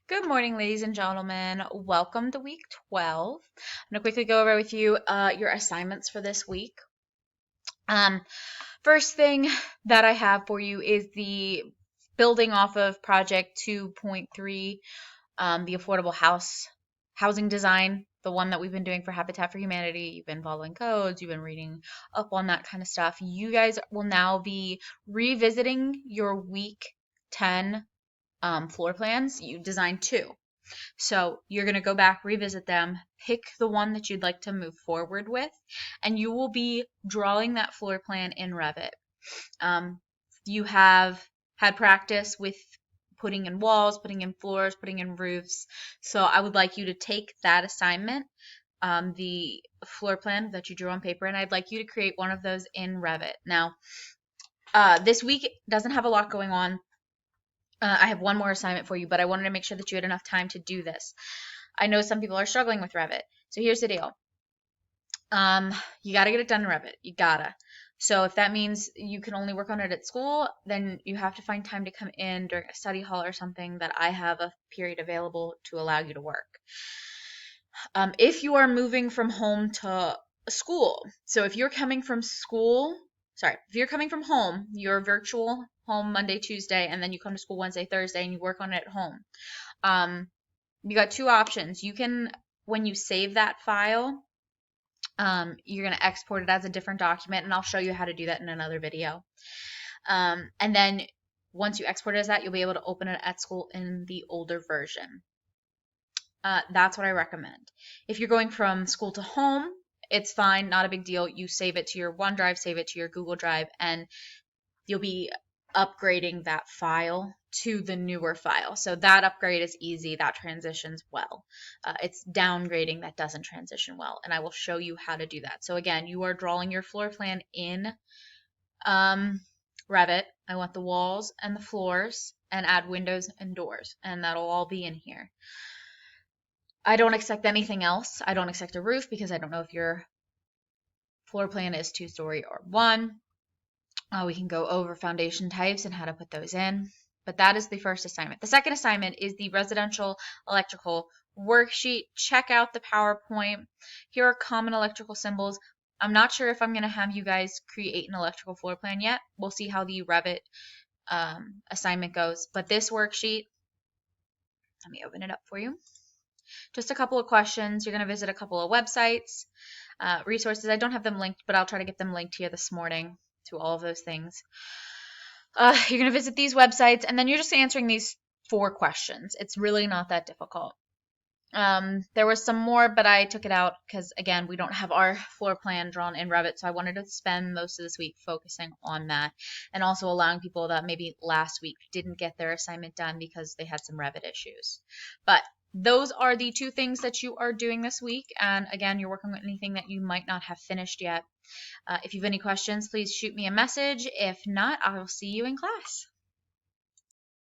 Good morning, ladies and gentlemen. Welcome to week 12. I'm going to quickly go over with you your assignments for this week. First thing that I have for you is the building off of project 2.3, the affordable housing design, the one that we've been doing for Habitat for Humanity. You've been following codes, you've been reading up on that kind of stuff. You guys will now be revisiting your week 10 floor plans. You designed 2. So you're going to go back, revisit them, pick the one that you'd like to move forward with, and you will be drawing that floor plan in Revit. You have had practice with putting in walls, putting in floors, putting in roofs. So I would like you to take that assignment, the floor plan that you drew on paper, and I'd like you to create one of those in Revit. Now, this week doesn't have a lot going on. I have one more assignment for you, but I wanted to make sure that you had enough time to do this. I know some people are struggling with Revit. So here's the deal. You got to get it done in Revit. You gotta. So if that means you can only work on it at school, then you have to find time to come in during a study hall or something that I have a period available to allow you to work. If you are moving from home to school, so if you're coming from if you're coming from home, you're virtual home Monday, Tuesday, and then you come to school Wednesday, Thursday, and you work on it at home. You got 2 options. You can, when you save that file, you're going to export it as a different document, and I'll show you how to do that in another video. And then once you export it as that, you'll be able to open it at school in the older version. That's what I recommend. If you're going from school to home, it's fine, not a big deal. You save it to your OneDrive, save it to your Google Drive, and you'll be upgrading that file to the newer file. So that upgrade is easy. That transitions well. It's downgrading that doesn't transition well, and I will show you how to do that. So again, you are drawing your floor plan in Revit. I want the walls and the floors and add windows and doors, and that'll all be in here. I don't expect anything else. I don't expect a roof because I don't know if your floor plan is 2-story or 1. We can go over foundation types and how to put those in, but that is the first assignment. The second assignment is the residential electrical worksheet. Check out the PowerPoint. Here are common electrical symbols. I'm not sure if I'm going to have you guys create an electrical floor plan yet. We'll see how the Revit assignment goes, but this worksheet, let me open it up for you. Just a couple of questions. You're going to visit a couple of websites, resources. I don't have them linked, but I'll try to get them linked here this morning to all of those things. You're going to visit these websites, and then you're just answering these 4 questions. It's really not that difficult. There was some more, but I took it out because, again, we don't have our floor plan drawn in Revit, so I wanted to spend most of this week focusing on that and also allowing people that maybe last week didn't get their assignment done because they had some Revit issues. But those are the 2 things that you are doing this week, and again, you're working on anything that you might not have finished yet. If you have any questions, please shoot me a message. If not, I will see you in class.